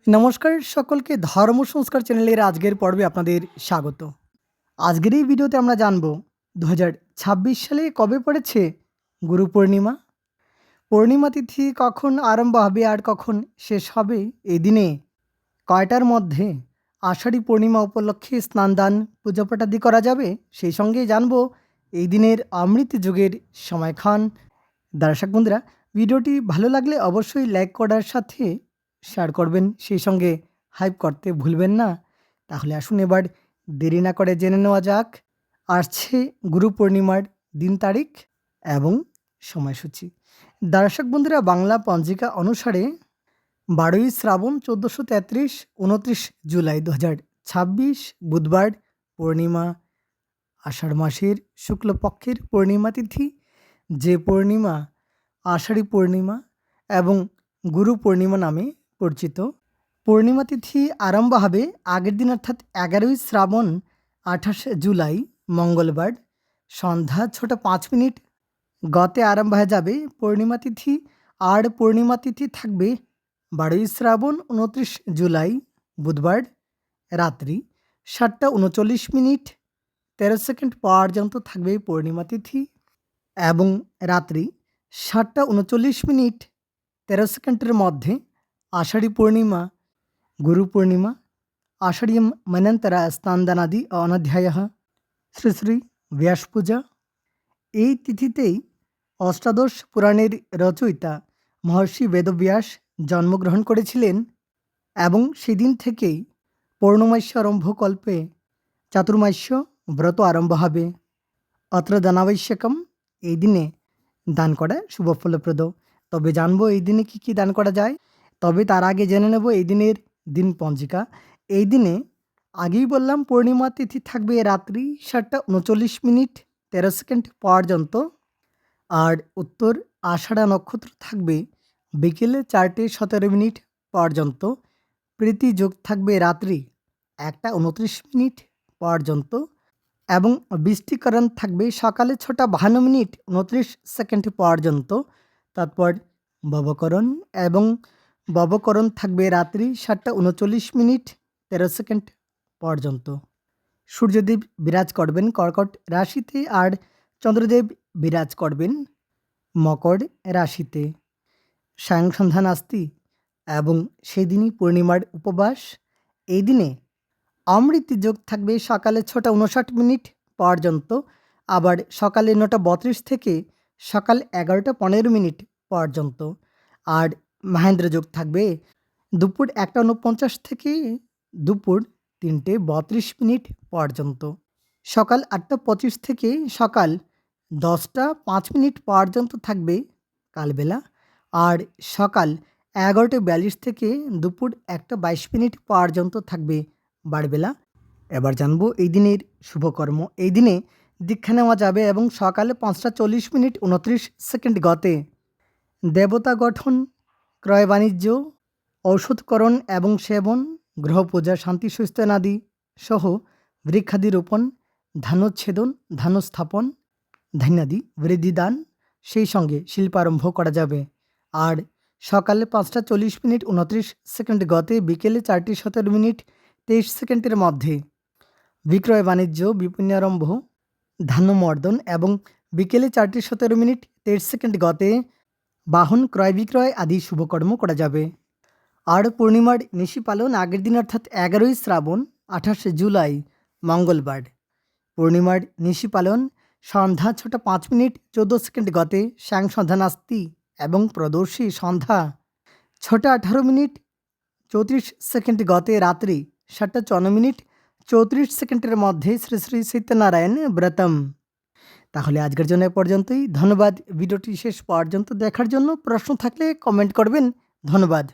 নমস্কার সকলকে ধর্ম সংস্কার চ্যানেলের আজকের পর্বে আপনাদের স্বাগত। আজকের এই ভিডিওতে আমরা জানব 2026 সালে কবে পড়েছে গুরু পূর্ণিমা, পূর্ণিমা তিথি কখন আরম্ভ হবে আর কখন শেষ হবে, এই দিনে কয়টার মধ্যে আষাঢ়ী পূর্ণিমা উপলক্ষে স্নান-দান পূজাপাঠাদি করা যাবে, সেই সঙ্গে জানব এই দিনের অমৃত যুগের সময়ক্ষণ। দর্শক বন্ধুরা, ভিডিওটি ভালো লাগলে অবশ্যই লাইক করার সাথে শেয়ার করবেন, সেই সঙ্গে হাইপ করতে ভুলবেন না। তাহলে আসুন এবার দেরি না করে জেনে নেওয়া যাক আসছে গুরু পূর্ণিমার দিন, তারিখ এবং সময়সূচি। দর্শক বন্ধুরা, বাংলা পঞ্জিকা অনুসারে 12ই শ্রাবণ 1433 29 জুলাই 2026 বুধবার পূর্ণিমা, আষাঢ় মাসের শুক্লপক্ষের পূর্ণিমা তিথি। যে পূর্ণিমা আষাঢ়ী পূর্ণিমা এবং গুরু পূর্ণিমা নামে পরিচিত। পূর্ণিমা তিথি আরম্ভ হবে আগের দিন অর্থাৎ 11ই শ্রাবণ 28 জুলাই মঙ্গলবার সন্ধ্যা 6টা 5 মিনিট গতে আরম্ভ হয়ে যাবে পূর্ণিমা তিথি। আর পূর্ণিমা তিথি থাকবে 12ই শ্রাবণ 29 জুলাই বুধবার রাত্রি 7টা 39 মিনিট 13 সেকেন্ড পর্যন্ত থাকবে পূর্ণিমা তিথি এবং রাত্রি 7টা 39 মিনিট 13 সেকেন্ডের মধ্যে আষাঢ়ী পূর্ণিমা, গুরু পূর্ণিমা। আষাঢ়ীম মনন্তরা স্নানদানাদি অনধ্যায় শ্রী শ্রী ব্যাস পূজা। এই তিথিতেই অষ্টাদশ পুরাণের রচয়িতা মহর্ষি বেদব্যাস জন্মগ্রহণ করেছিলেন এবং সেদিন থেকেই পৌর্ণমাস্য আরম্ভকল্পে চাতুর্মাস্য ব্রত আরম্ভ হবে। অত্র দানাবশ্যকম, এই দিনে দান করা শুভ ফলপ্রদ। তবে জানবো এই দিনে কি দান করা যায়, তবে তার আগে জেনে নেব এই দিনের দিন পঞ্জিকা। এই দিনে আগেই বললাম পূর্ণিমা তিথি থাকবে রাত্রি 7টা 39 মিনিট 13 সেকেন্ড পর্যন্ত, আর উত্তর আষাঢ়া নক্ষত্র থাকবে বিকেলে 4টে 17 মিনিট পর্যন্ত। প্রীতি যোগ থাকবে রাত্রি 1টা 29 মিনিট পর্যন্ত এবং বৃষ্টিকরণ থাকবে সকালে 6টা 52 মিনিট 29 সেকেন্ড পর্যন্ত। তারপর ববকরণ এবং ববকরণ থাকবে রাত্রি 7টা 39 মিনিট 13 সেকেন্ড পর্যন্ত। সূর্যদেব বিরাজ করবেন কর্কট রাশিতে আর চন্দ্রদেব বিরাজ করবেন মকর রাশিতে। সায়ং সন্ধ্যা নাস্তি এবং সেই দিনই পূর্ণিমার উপবাস। এই দিনে অমৃত যোগ থাকবে সকালে 6টা 59 মিনিট পর্যন্ত, আবার সকালে 9টা 32 থেকে সকাল 11টা 15 মিনিট পর্যন্ত। আর মহেন্দ্র যোগ থাকবে দুপুর 1টা 49 থেকে দুপুর 3টে 32 মিনিট পর্যন্ত। সকাল 8টা 25 থেকে সকাল 10টা 5 মিনিট পর্যন্ত থাকবে কালবেলা। আর সকাল 11টা 42 থেকে দুপুর 1টা 22 মিনিট পর্যন্ত থাকবে বারবেলা। এবার জানবো এই দিনের শুভকর্ম। এই দিনে দীক্ষা নেওয়া যাবে এবং সকালে 5টা 40 মিনিট 29 সেকেন্ড গতে দেবতা গঠন, ক্রয় বাণিজ্য, ঔষধকরণ এবং সেবন, গ্রহ পূজা, শান্তি সুস্থানাদি সহ বৃক্ষাদি রোপণ, ধানোচ্ছেদন, ধান স্থাপন, ধান্যাদি বৃদ্ধিদান, সেই সঙ্গে শিল্পারম্ভ করা যাবে। আর সকালে 5টা 40 মিনিট 29 সেকেন্ড গতে বিকেলে 4টে 17 মিনিট 23 সেকেন্ডের মধ্যে বিক্রয় বাণিজ্য, বিপণারম্ভ, ধান্যমর্দন এবং বিকেলে 4টে 17 মিনিট 23 সেকেন্ড গতে বাহন ক্রয় বিক্রয় আদি শুভকর্ম করা যাবে। আর পূর্ণিমার নিশি পালন আগের দিন অর্থাৎ 11ই শ্রাবণ 28 জুলাই মঙ্গলবার। পূর্ণিমার নিশি পালন সন্ধ্যা 6টা 5 মিনিট 14 সেকেন্ড গতে সায়ং সন্ধ্যা নাস্তি এবং প্রদর্শী সন্ধ্যা 6টা 18 মিনিট 34 সেকেন্ড গতে রাত্রি 7টা 54 মিনিট 34 সেকেন্ডের মধ্যে শ্রী শ্রী সত্যনারায়ণ ব্রতম। তাহলে আজকের জন্য এ পর্যন্তই। ধন্যবাদ ভিডিওটি শেষ পর্যন্ত দেখার জন্য। প্রশ্ন থাকলে কমেন্ট করবেন। ধন্যবাদ।